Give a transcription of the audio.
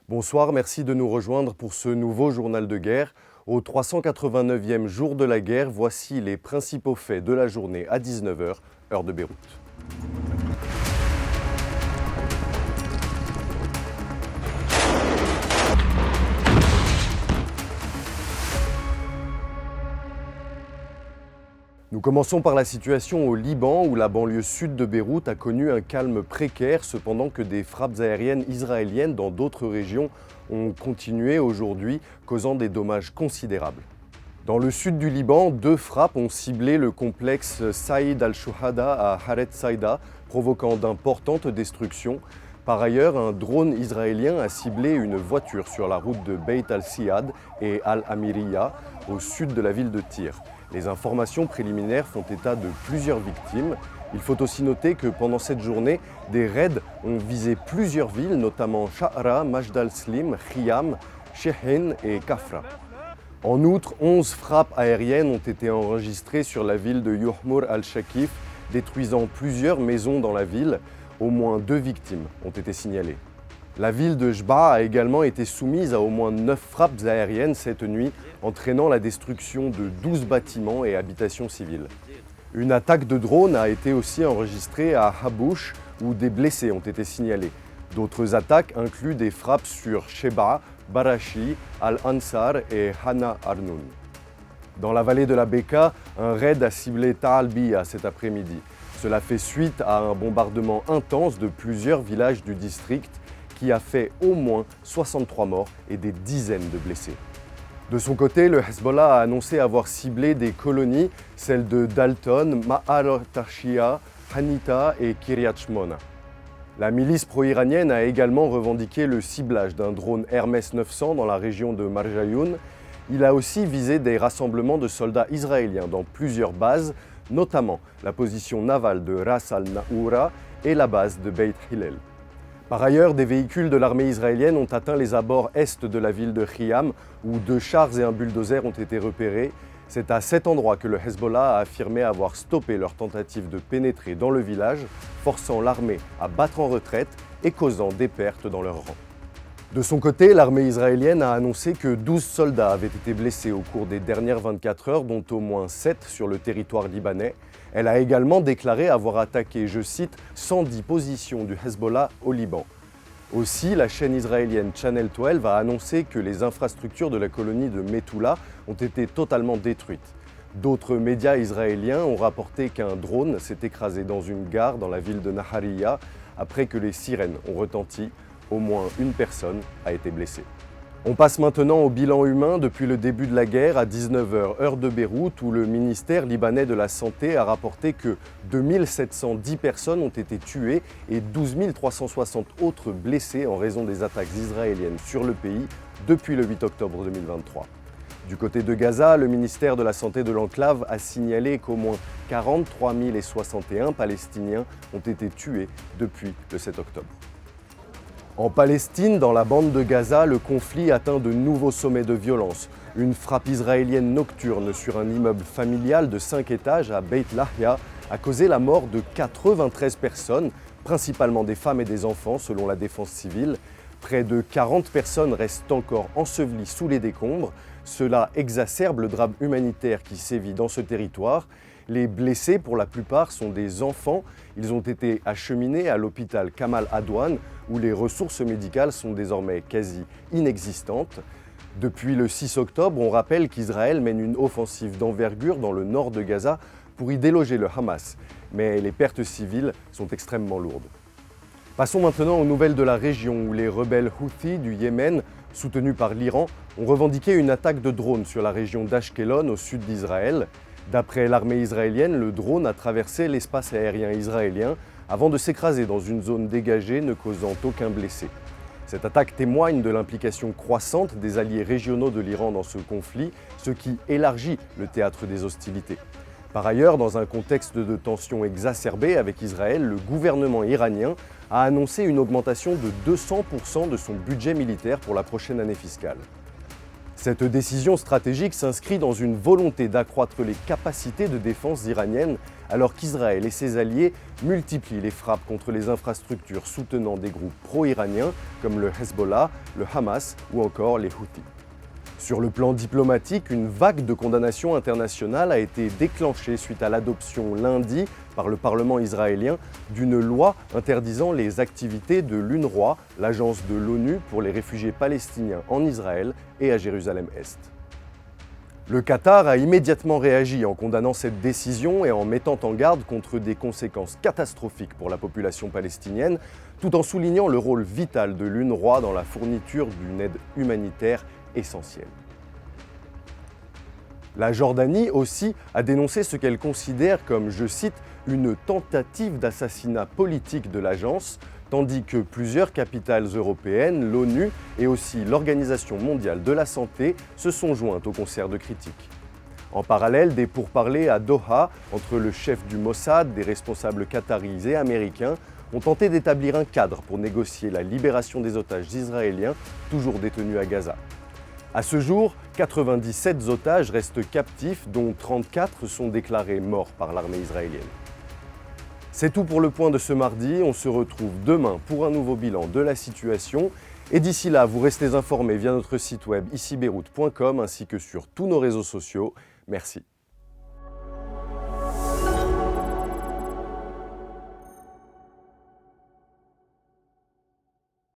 Bonsoir, merci de nous rejoindre pour ce nouveau journal de guerre. Au 389e jour de la guerre, voici les principaux faits de la journée à 19 h, heure de Beyrouth. Nous commençons par la situation au Liban où la banlieue sud de Beyrouth a connu un calme précaire cependant que des frappes aériennes israéliennes dans d'autres régions ont continué aujourd'hui, causant des dommages considérables. Dans le sud du Liban, 2 frappes ont ciblé le complexe Saïd al-Shuhada à Haret Saïda, provoquant d'importantes destructions. Par ailleurs, un drone israélien a ciblé une voiture sur la route de Beit al-Siad et al-Amiriya, au sud de la ville de Tyr. Les informations préliminaires font état de plusieurs victimes. Il faut aussi noter que pendant cette journée, des raids ont visé plusieurs villes, notamment Sha'ra, Majd al-Slim, Khiyam, Shehin et Kafra. En outre, 11 frappes aériennes ont été enregistrées sur la ville de Yuhmur al-Shakif, détruisant plusieurs maisons dans la ville. Au moins 2 victimes ont été signalées. La ville de Jba a également été soumise à au moins 9 frappes aériennes cette nuit, entraînant la destruction de 12 bâtiments et habitations civiles. Une attaque de drone a été aussi enregistrée à Habouch, où des blessés ont été signalés. D'autres attaques incluent des frappes sur Sheba, Barachi, Al-Ansar et Hana Arnoun. Dans la vallée de la Beka, un raid a ciblé Ta'albiya cet après-midi. Cela fait suite à un bombardement intense de plusieurs villages du district qui a fait au moins 63 morts et des dizaines de blessés. De son côté, le Hezbollah a annoncé avoir ciblé des colonies, celles de Dalton, Ma'al Tashia, Hanita et Kiryat Shmona. La milice pro-iranienne a également revendiqué le ciblage d'un drone Hermes 900 dans la région de Marjayoun. Il a aussi visé des rassemblements de soldats israéliens dans plusieurs bases, notamment la position navale de Ras al-Naoura et la base de Beit Hillel. Par ailleurs, des véhicules de l'armée israélienne ont atteint les abords est de la ville de Khiyam, où 2 chars et un bulldozer ont été repérés. C'est à cet endroit que le Hezbollah a affirmé avoir stoppé leur tentative de pénétrer dans le village, forçant l'armée à battre en retraite et causant des pertes dans leurs rangs. De son côté, l'armée israélienne a annoncé que 12 soldats avaient été blessés au cours des dernières 24 heures, dont au moins 7 sur le territoire libanais. Elle a également déclaré avoir attaqué, je cite, 110 positions du Hezbollah au Liban. Aussi, la chaîne israélienne Channel 12 a annoncé que les infrastructures de la colonie de Metula ont été totalement détruites. D'autres médias israéliens ont rapporté qu'un drone s'est écrasé dans une gare dans la ville de Nahariya après que les sirènes ont retenti. Au moins une personne a été blessée. On passe maintenant au bilan humain depuis le début de la guerre à 19 h, heure de Beyrouth, où le ministère libanais de la Santé a rapporté que 2710 personnes ont été tuées et 12 360 autres blessées en raison des attaques israéliennes sur le pays depuis le 8 octobre 2023. Du côté de Gaza, le ministère de la Santé de l'enclave a signalé qu'au moins 43 061 Palestiniens ont été tués depuis le 7 octobre. En Palestine, dans la bande de Gaza, le conflit atteint de nouveaux sommets de violence. Une frappe israélienne nocturne sur un immeuble familial de 5 étages à Beit Lahia a causé la mort de 93 personnes, principalement des femmes et des enfants selon la défense civile. Près de 40 personnes restent encore ensevelies sous les décombres. Cela exacerbe le drame humanitaire qui sévit dans ce territoire. Les blessés, pour la plupart, sont des enfants. Ils ont été acheminés à l'hôpital Kamal Adwan, où les ressources médicales sont désormais quasi inexistantes. Depuis le 6 octobre, on rappelle qu'Israël mène une offensive d'envergure dans le nord de Gaza pour y déloger le Hamas. Mais les pertes civiles sont extrêmement lourdes. Passons maintenant aux nouvelles de la région, où les rebelles Houthis du Yémen, soutenus par l'Iran, ont revendiqué une attaque de drone sur la région d'Ashkelon, au sud d'Israël. D'après l'armée israélienne, le drone a traversé l'espace aérien israélien avant de s'écraser dans une zone dégagée ne causant aucun blessé. Cette attaque témoigne de l'implication croissante des alliés régionaux de l'Iran dans ce conflit, ce qui élargit le théâtre des hostilités. Par ailleurs, dans un contexte de tensions exacerbées avec Israël, le gouvernement iranien a annoncé une augmentation de 200% de son budget militaire pour la prochaine année fiscale. Cette décision stratégique s'inscrit dans une volonté d'accroître les capacités de défense iraniennes alors qu'Israël et ses alliés multiplient les frappes contre les infrastructures soutenant des groupes pro-iraniens comme le Hezbollah, le Hamas ou encore les Houthis. Sur le plan diplomatique, une vague de condamnations internationales a été déclenchée suite à l'adoption lundi par le Parlement israélien d'une loi interdisant les activités de l'UNRWA, l'agence de l'ONU pour les réfugiés palestiniens en Israël et à Jérusalem-Est. Le Qatar a immédiatement réagi en condamnant cette décision et en mettant en garde contre des conséquences catastrophiques pour la population palestinienne, tout en soulignant le rôle vital de l'UNRWA dans la fourniture d'une aide humanitaire essentielle. La Jordanie aussi a dénoncé ce qu'elle considère comme, je cite, une tentative d'assassinat politique de l'agence, tandis que plusieurs capitales européennes, l'ONU et aussi l'Organisation mondiale de la santé se sont jointes au concert de critiques. En parallèle, des pourparlers à Doha entre le chef du Mossad, des responsables qataris et américains ont tenté d'établir un cadre pour négocier la libération des otages israéliens toujours détenus à Gaza. À ce jour, 97 otages restent captifs, dont 34 sont déclarés morts par l'armée israélienne. C'est tout pour le point de ce mardi. On se retrouve demain pour un nouveau bilan de la situation. Et d'ici là, vous restez informés via notre site web icibeyrouth.com ainsi que sur tous nos réseaux sociaux. Merci.